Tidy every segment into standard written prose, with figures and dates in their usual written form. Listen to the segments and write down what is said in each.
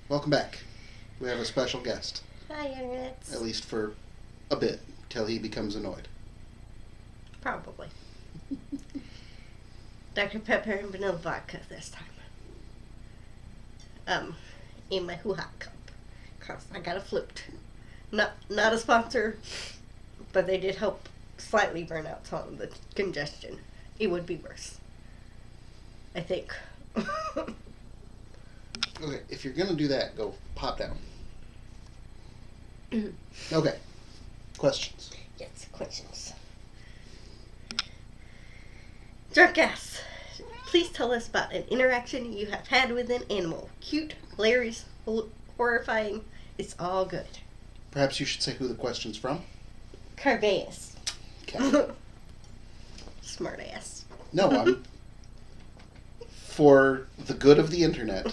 Welcome back. We have a special guest, Hi, Internets. at least for a bit, till he becomes annoyed. Probably. Dr. Pepper and vanilla vodka this time. Um, in my hoo-ha cup. Cause I got a flute. Not a sponsor, but they did help slightly burn out some of the congestion. It would be worse. I think. Okay, if you're gonna do that, go pop down. Okay, questions. Yes, questions. Drunk ass. Please tell us about an interaction you have had with an animal. Cute, hilarious, horrifying. It's all good. Perhaps you should say who the question's from. Carveus. Okay. Smart ass. No, I'm for the good of the internet.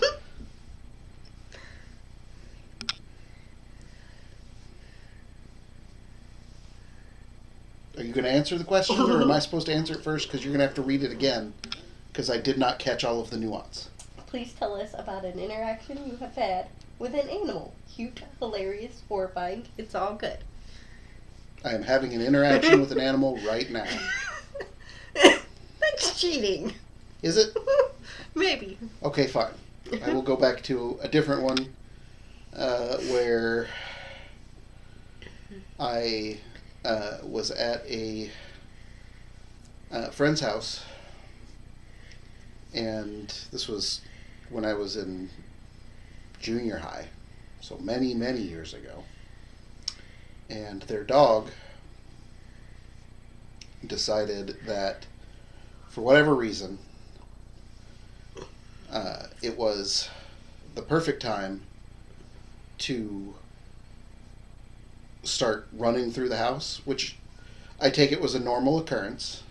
Are you going to answer the question, or am I supposed to answer it first? Because you're going to have to read it again, because I did not catch all of the nuance. Please tell us about an interaction you have had with an animal. Cute, hilarious, horrifying. It's all good. I am having an interaction with an animal right now. That's cheating. Is it? Maybe. Okay, fine. I will go back to a different one where I was at a friend's house, and this was when I was in junior high, so many, many years ago. And their dog decided that, for whatever reason, it was the perfect time to start running through the house, which I take it was a normal occurrence.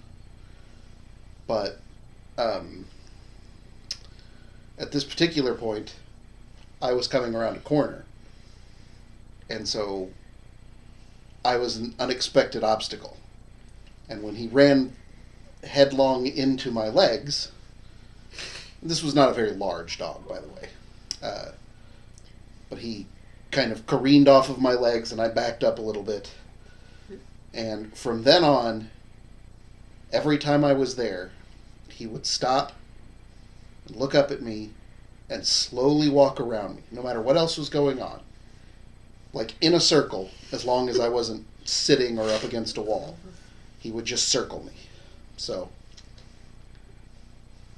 But at this particular point, I was coming around a corner. And so I was an unexpected obstacle. And when he ran headlong into my legs, this was not a very large dog, by the way, but he kind of careened off of my legs, and I backed up a little bit. And from then on, every time I was there, he would stop and look up at me and slowly walk around me, no matter what else was going on. Like in a circle, as long as I wasn't sitting or up against a wall. He would just circle me. So,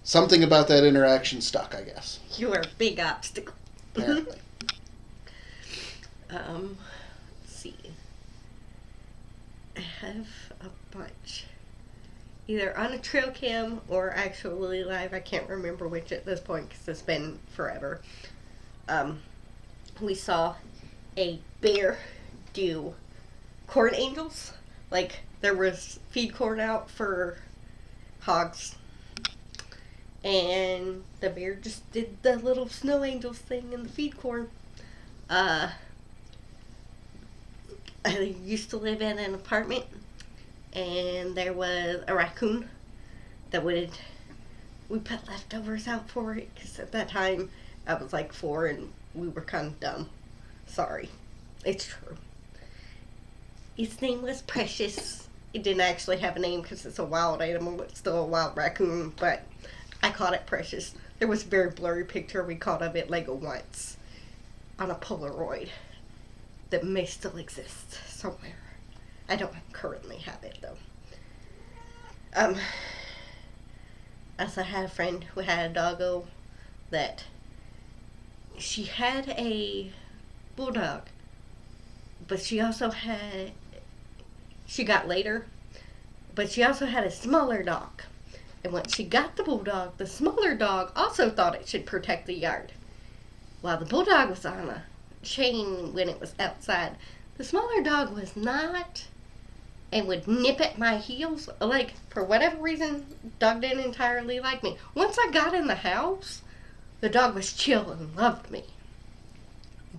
something about that interaction stuck, I guess. You are a big obstacle. Apparently. Let's see. I have a bunch. Either on a trail cam or actually live. I can't remember which at this point because it's been forever. We saw a bear do corn angels. Like, there was feed corn out for hogs. And the bear just did the little snow angels thing in the feed corn. I used to live in an apartment, and there was a raccoon that we put leftovers out for it, because at that time I was like 4 and we were kind of dumb. Sorry. It's true. Its name was Precious. It didn't actually have a name because it's a wild animal. It's still a wild raccoon, but I called it Precious. There was a very blurry picture we caught of it Lego once on a Polaroid that may still exist somewhere. I don't currently have it though. I also had a friend who had a doggo that she had a bulldog, but she got later, but she also had a smaller dog. And when she got the bulldog, the smaller dog also thought it should protect the yard. While the bulldog was on a chain when it was outside, the smaller dog was not, and would nip at my heels. Like, for whatever reason, dog didn't entirely like me. Once I got in the house, the dog was chill and loved me.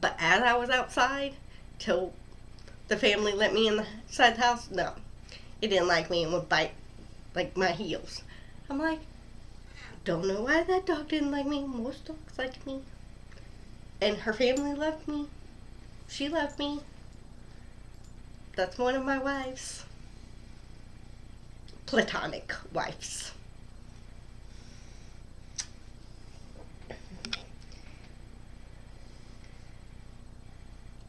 But as I was outside, till the family let me inside the house, no. It didn't like me and would bite, like, my heels. I'm like, don't know why that dog didn't like me. Most dogs liked me. And her family loved me. She loved me. That's one of my wives. Platonic wives.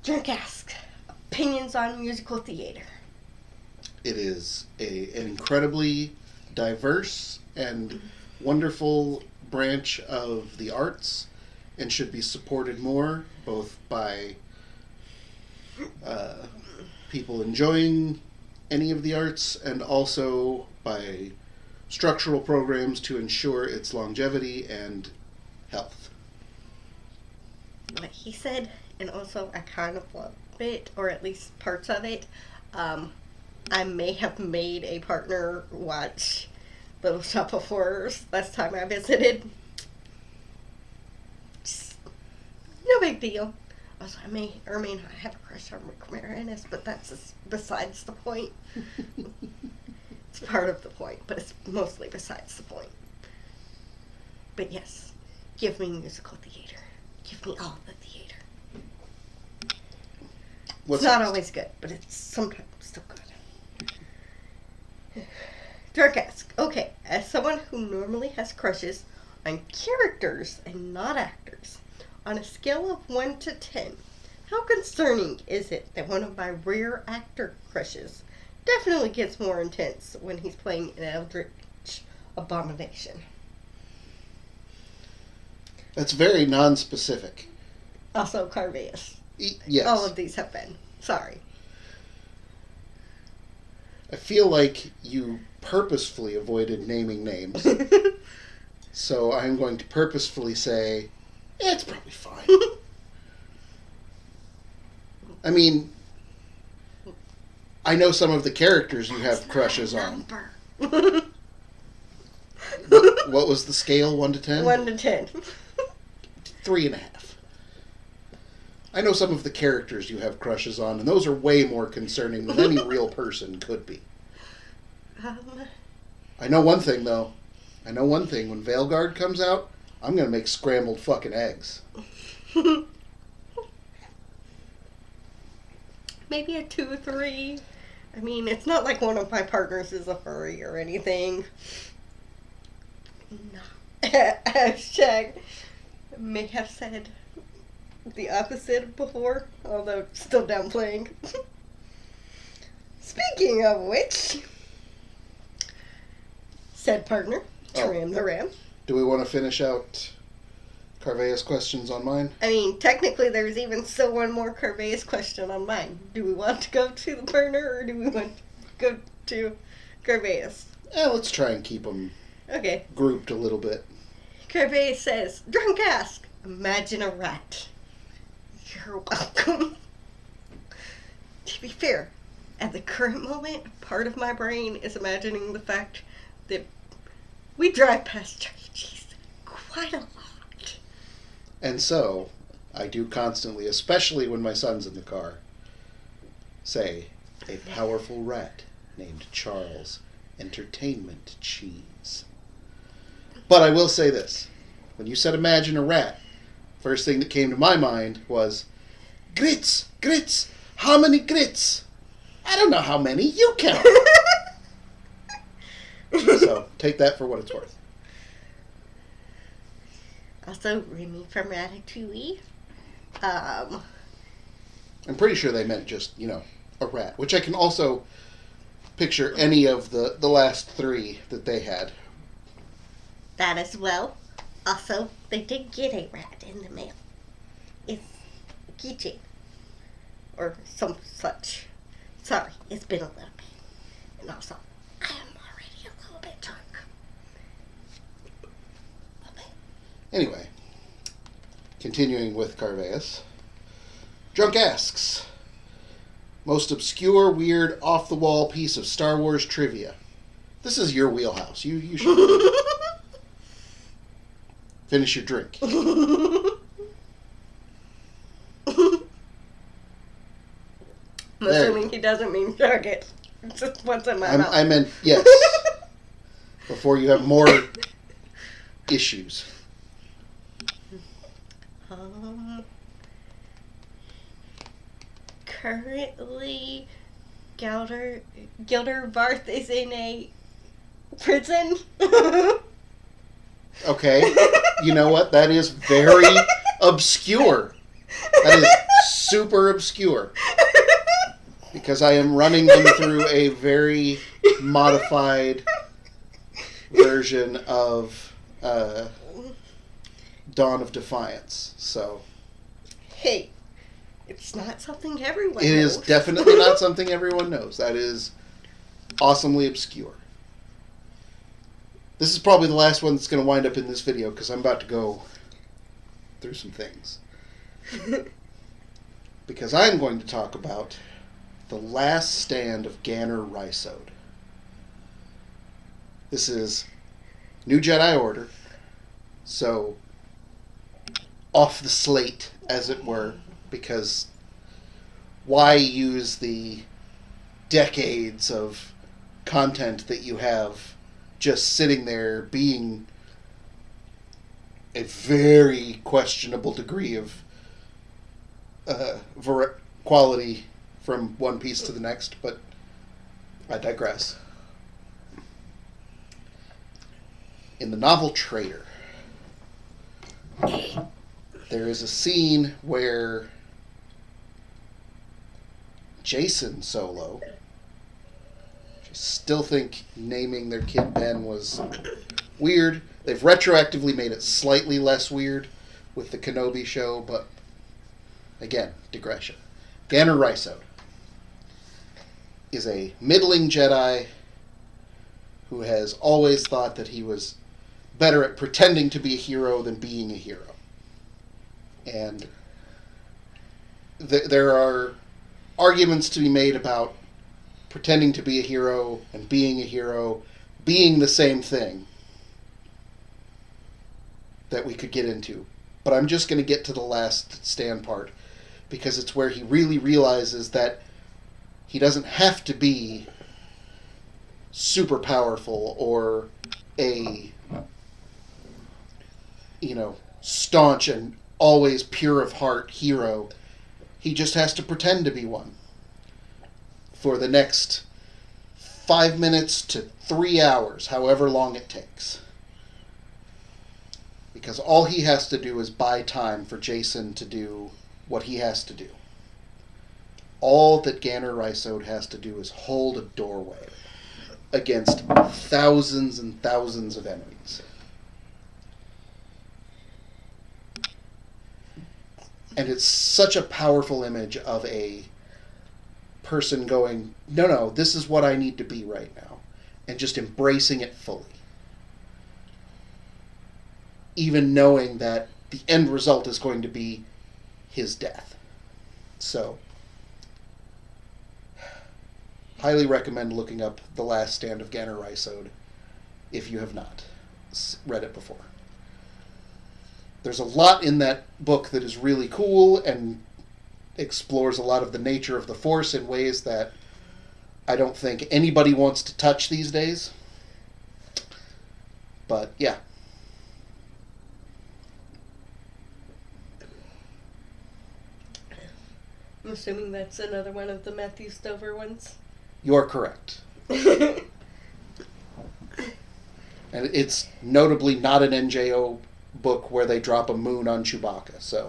Drunk asks, opinions on musical theater. It is an incredibly diverse and wonderful branch of the arts and should be supported more, both by people enjoying any of the arts and also by structural programs to ensure its longevity and health. What he said, and also I kind of love it, or at least parts of it. I may have made a partner watch Little Shop of Horrors last time I visited. Just no big deal. Also, I may or may not have a crush on Rick Moranis, but that's besides the point. It's part of the point, but it's mostly besides the point. But yes, give me musical theater. Give me all the theater. What's it's not next? always good, but it's sometimes still good. Drunk ask, okay, as someone who normally has crushes on characters and not actors, on a scale of 1 to 10, how concerning is it that one of my rare actor crushes definitely gets more intense when he's playing an eldritch abomination? That's very non-specific. Also, Carveus. Yes. All of these have been. Sorry. I feel like you purposefully avoided naming names, so I'm going to purposefully say, it's probably fine. I mean, I know some of the characters you have crushes on. What was the scale, 1 to 10? 1 to 10. 3.5. I know some of the characters you have crushes on, and those are way more concerning than any real person could be. I know one thing, though. I know one thing. When Veilguard comes out, I'm going to make scrambled fucking eggs. Maybe a 2 or 3. I mean, it's not like one of my partners is a furry or anything. No. Hashtag may have said the opposite before, although still downplaying. Speaking of which, said partner, trim the ram. Do we want to finish out Carveus questions on mine? I mean, technically there's even still one more Carveus question on mine. Do we want to go to the burner or do we want to go to Carveus? Let's try and keep them Okay. grouped a little bit. Carveus says, drunk ask, imagine a rat. You're welcome. To be fair, at the current moment, part of my brain is imagining the fact that we drive past Chuck E. Cheese quite a lot. And so, I do constantly, especially when my son's in the car, say, a powerful rat named Charles Entertainment Cheese. But I will say this. When you said imagine a rat, first thing that came to my mind was, grits, grits, how many grits? I don't know how many, you count. So, take that for what it's worth. Also, Remy from Ratatouille. I'm pretty sure they meant just, a rat, which I can also picture any of the last 3 that they had. That as well. Also, they did get a rat in the mail. It's a keychain. Or some such. Sorry, it's been a little bit. And also, I am already a little bit drunk. Okay. Anyway, continuing with Carveus. Drunk asks, most obscure, weird, off-the-wall piece of Star Wars trivia. This is your wheelhouse. You should finish your drink. I'm assuming he doesn't mean drug it. It's just what's in my mouth. I meant, yes. Before you have more issues. currently Gilderbarth is in a prison. Okay. You know what? That is very obscure. That is super obscure. Because I am running them through a very modified version of Dawn of Defiance. So Hey, it's not something everyone it knows. is definitely not something everyone knows. That is awesomely obscure. This is probably the last one that's going to wind up in this video because I'm about to go through some things. Because I'm going to talk about The Last Stand of Ganner Rhysode. This is New Jedi Order, so off the slate, as it were, because why use the decades of content that you have just sitting there being a very questionable degree of quality from one piece to the next, but I digress. In the novel Traitor, there is a scene where Jacen Solo, I still think naming their kid Ben was weird. They've retroactively made it slightly less weird with the Kenobi show, but again, digression. Ganner Rhysode is a middling Jedi who has always thought that he was better at pretending to be a hero than being a hero. And there are arguments to be made about pretending to be a hero and being a hero being the same thing that we could get into. But I'm just going to get to the last stand part because it's where he really realizes that he doesn't have to be super powerful or a, staunch and always pure of heart hero. He just has to pretend to be one for the next 5 minutes to 3 hours, however long it takes. Because all he has to do is buy time for Jacen to do what he has to do. All that Ganner Rhysode has to do is hold a doorway against thousands and thousands of enemies. And it's such a powerful image of a person going, no, this is what I need to be right now. And just embracing it fully. Even knowing that the end result is going to be his death. So, highly recommend looking up The Last Stand of Ganner Rhysode if you have not read it before. There's a lot in that book that is really cool and explores a lot of the nature of the Force in ways that I don't think anybody wants to touch these days. But, yeah. I'm assuming that's another one of the Matthew Stover ones. You're correct. And it's notably not an NJO book where they drop a moon on Chewbacca, so.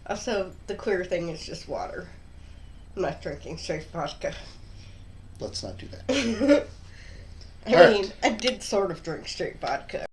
Also, the clear thing is just water. I'm not drinking straight vodka. Let's not do that. I mean, I did sort of drink straight vodka.